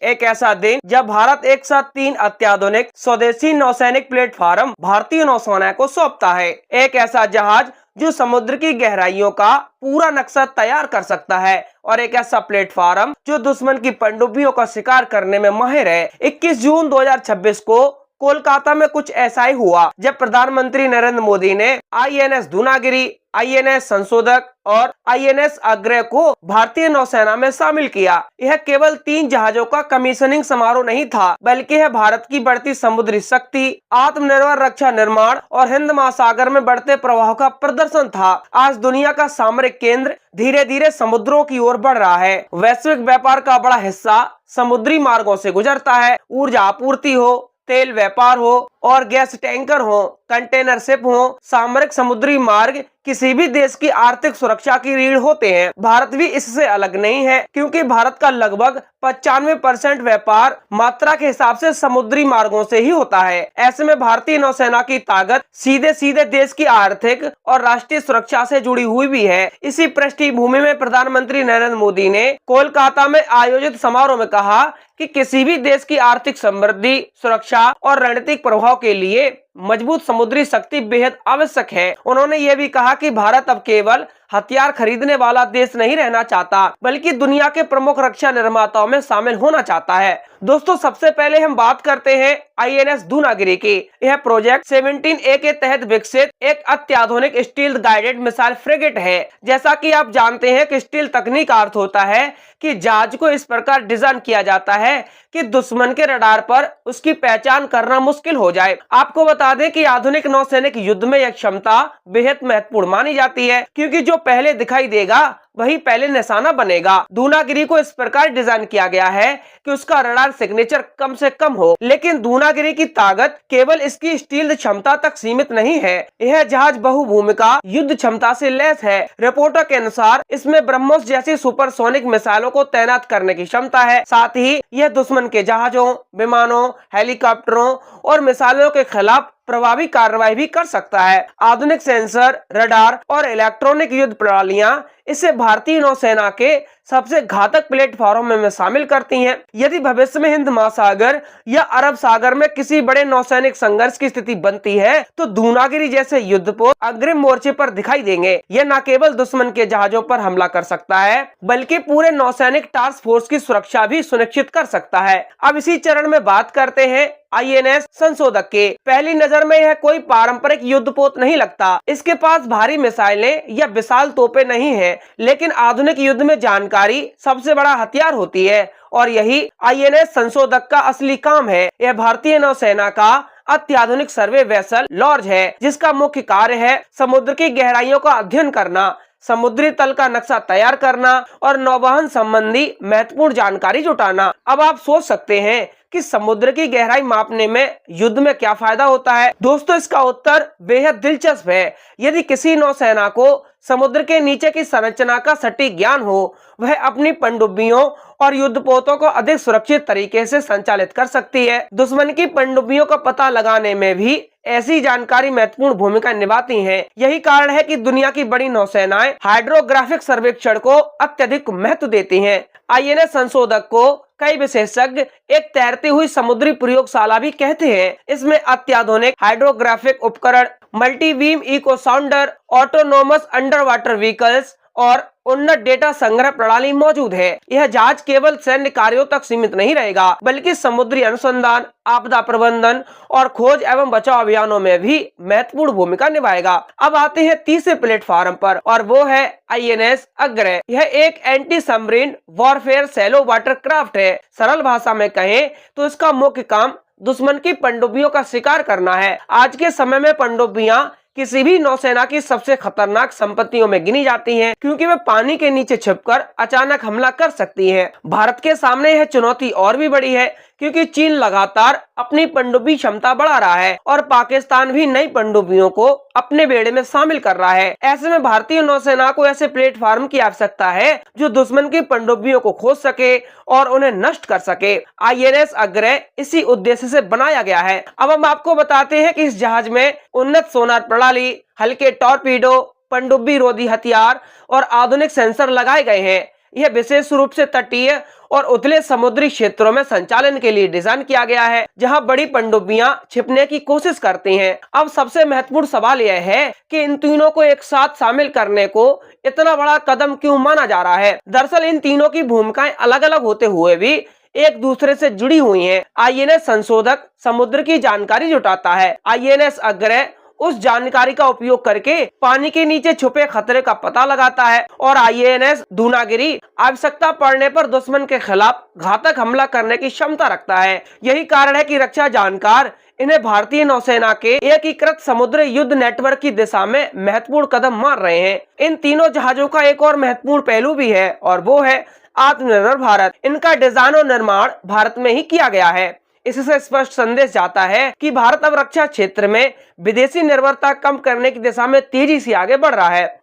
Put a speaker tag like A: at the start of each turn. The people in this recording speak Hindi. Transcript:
A: एक ऐसा दिन जब भारत एक साथ 3 अत्याधुनिक स्वदेशी नौसैनिक प्लेटफार्म भारतीय नौसेना को सौंपता है। एक ऐसा जहाज जो समुद्र की गहराइयों का पूरा नक्शा तैयार कर सकता है और एक ऐसा प्लेटफार्म जो दुश्मन की पनडुब्बियों का शिकार करने में माहिर है। 21 जून 2026 को कोलकाता में कुछ ऐसा ही हुआ जब प्रधानमंत्री नरेंद्र मोदी ने INS दूनागिरी, INS संशोधक और INS अग्रय को भारतीय नौसेना में शामिल किया। यह केवल 3 जहाजों का कमीशनिंग समारोह नहीं था, बल्कि यह भारत की बढ़ती समुद्री शक्ति, आत्मनिर्भर रक्षा निर्माण और हिंद महासागर में बढ़ते प्रवाह का प्रदर्शन था। आज दुनिया का सामरिक केंद्र धीरे धीरे समुद्रों की ओर बढ़ रहा है। वैश्विक व्यापार का बड़ा हिस्सा समुद्री मार्गों से गुजरता है। ऊर्जा आपूर्ति हो, तेल व्यापार हो और गैस टैंकर हो, कंटेनर शिप हो, सामरिक समुद्री मार्ग किसी भी देश की आर्थिक सुरक्षा की रीढ़ होते हैं। भारत भी इससे अलग नहीं है, क्योंकि भारत का लगभग 95% व्यापार मात्रा के हिसाब से समुद्री मार्गों से ही होता है। ऐसे में भारतीय नौसेना की ताकत सीधे सीधे देश की आर्थिक और राष्ट्रीय सुरक्षा से जुड़ी हुई भी है। इसी पृष्ठभूमि में प्रधानमंत्री नरेंद्र मोदी ने कोलकाता में आयोजित समारोह में कहा कि किसी भी देश की आर्थिक समृद्धि, सुरक्षा और रणनीतिक प्रभाव के लिए मजबूत समुद्री शक्ति बेहद आवश्यक है। उन्होंने ये भी कहा कि भारत अब केवल हथियार खरीदने वाला देश नहीं रहना चाहता, बल्कि दुनिया के प्रमुख रक्षा निर्माताओं में शामिल होना चाहता है। दोस्तों, सबसे पहले हम बात करते हैं INS दूनागिरी की। यह प्रोजेक्ट 17A के तहत विकसित एक अत्याधुनिक स्टील्थ गाइडेड मिसाइल फ्रिगेट है। जैसा कि आप जानते हैं कि स्टील्थ तकनीक का अर्थ होता है कि जहाज को इस प्रकार डिजाइन किया जाता है कि दुश्मन के रडार पर उसकी पहचान करना मुश्किल हो जाए। आपको बता दें कि आधुनिक नौसैनिक युद्ध में यह क्षमता बेहद महत्वपूर्ण मानी जाती है, क्योंकि जो पहले दिखाई देगा वही पहले निशाना बनेगा। दूनागिरी को इस प्रकार डिजाइन किया गया है कि उसका रडार सिग्नेचर कम से कम हो, लेकिन दूनागिरी की ताकत केवल इसकी स्टील्थ क्षमता तक सीमित नहीं है। यह जहाज बहुभूमिका युद्ध क्षमता से लैस है। रिपोर्टों के अनुसार इसमें ब्रह्मोस जैसी सुपरसोनिक मिसाइलों को तैनात करने की क्षमता है। साथ ही यह दुश्मन के जहाजों, विमानों, हेलीकॉप्टरों और मिसाइलों के खिलाफ प्रभावी कार्रवाई भी कर सकता है। आधुनिक सेंसर, रडार और इलेक्ट्रॉनिक युद्ध प्रणालियां इसे भारतीय नौसेना के सबसे घातक प्लेटफॉर्म में शामिल करती हैं। यदि भविष्य में हिंद महासागर या अरब सागर में किसी बड़े नौसैनिक संघर्ष की स्थिति बनती है, तो दूनागिरी जैसे युद्धपोत अग्रिम मोर्चे पर दिखाई देंगे। यह न केवल दुश्मन के जहाजों पर हमला कर सकता है, बल्कि पूरे नौसैनिक टास्क फोर्स की सुरक्षा भी सुनिश्चित कर सकता है। अब इसी चरण में बात करते हैं INS संशोधक के। पहली नजर में यह कोई पारंपरिक युद्धपोत नहीं लगता। इसके पास भारी मिसाइलें या विशाल तोपें नहीं है, लेकिन आधुनिक युद्ध में जानकारी सबसे बड़ा हथियार होती है और यही INS संशोधक का असली काम है। यह भारतीय नौसेना का अत्याधुनिक सर्वे वेसल लॉर्ज है, जिसका मुख्य कार्य है समुद्र की गहराइयों का अध्ययन करना, समुद्री तल का नक्शा तैयार करना और नौवहन संबंधी महत्वपूर्ण जानकारी जुटाना। अब आप सोच सकते हैं कि समुद्र की गहराई मापने में युद्ध में क्या फायदा होता है। दोस्तों, इसका उत्तर बेहद दिलचस्प है। यदि किसी नौसेना को समुद्र के नीचे की संरचना का सटीक ज्ञान हो, वह अपनी पनडुब्बियों और युद्धपोतों को अधिक सुरक्षित तरीके से संचालित कर सकती है। दुश्मन की पनडुब्बियों का पता लगाने में भी ऐसी जानकारी महत्वपूर्ण भूमिका निभाती है। यही कारण है कि दुनिया की बड़ी नौसेनाएं हाइड्रोग्राफिक सर्वेक्षण को अत्यधिक महत्व देती हैं। INS संशोधक को कई विशेषज्ञ एक तैरती हुई समुद्री प्रयोगशाला भी कहते हैं। इसमें अत्याधुनिक हाइड्रोग्राफिक उपकरण, multi beam echo sounder, autonomous underwater vehicles और उन्नत डेटा संग्रह प्रणाली मौजूद है। यह जहाज केवल सैन्य कार्यों तक सीमित नहीं रहेगा, बल्कि समुद्री अनुसंधान, आपदा प्रबंधन और खोज एवं बचाव अभियानों में भी महत्वपूर्ण भूमिका निभाएगा। अब आते हैं तीसरे प्लेटफॉर्म पर, और वो है INS अग्रय। यह एक anti submarine warfare shallow water craft है। सरल भाषा में कहें तो इसका मुख्य काम दुश्मन की पनडुब्बियों का शिकार करना है। आज के समय में पनडुब्बियां किसी भी नौसेना की सबसे खतरनाक संपत्तियों में गिनी जाती हैं, क्योंकि वे पानी के नीचे छिपकर अचानक हमला कर सकती हैं। भारत के सामने यह चुनौती और भी बड़ी है, क्योंकि चीन लगातार अपनी पनडुब्बी क्षमता बढ़ा रहा है और पाकिस्तान भी नई पनडुब्बियों को अपने बेड़े में शामिल कर रहा है। ऐसे में भारतीय नौसेना को ऐसे प्लेटफॉर्म की आवश्यकता है जो दुश्मन की पनडुब्बियों को खोज सके और उन्हें नष्ट कर सके। INS अग्रय इसी उद्देश्य से बनाया गया है। अब हम आपको बताते हैं कि इस जहाज में उन्नत सोनार प्रणाली, हल्के टॉर्पीडो, पनडुब्बी रोधी हथियार और आधुनिक सेंसर लगाए गए हैं। यह विशेष रूप से तटीय और उतले समुद्री क्षेत्रों में संचालन के लिए डिजाइन किया गया है, जहां बड़ी पनडुब्बियां छिपने की कोशिश करती हैं। अब सबसे महत्वपूर्ण सवाल यह है कि इन तीनों को एक साथ शामिल करने को इतना बड़ा कदम क्यों माना जा रहा है। दरअसल इन तीनों की भूमिकाएं अलग अलग होते हुए भी एक दूसरे से जुड़ी हुई हैं। आईएनएस संशोधक समुद्र की जानकारी जुटाता है, आईएनएस अग्रय उस जानकारी का उपयोग करके पानी के नीचे छुपे खतरे का पता लगाता है, और आईएनएस दूनागिरी आवश्यकता पड़ने पर दुश्मन के खिलाफ घातक हमला करने की क्षमता रखता है। यही कारण है कि रक्षा जानकार इन्हें भारतीय नौसेना के एकीकृत समुद्री युद्ध नेटवर्क की दिशा में महत्वपूर्ण कदम मान रहे हैं। इन तीनों जहाजों का एक और महत्वपूर्ण पहलू भी है, और वो है आत्मनिर्भर भारत। इनका डिजाइन और निर्माण भारत में ही किया गया है। इससे स्पष्ट संदेश जाता है कि भारत अब रक्षा क्षेत्र में विदेशी निर्भरता कम करने की दिशा में तेजी से आगे बढ़ रहा है।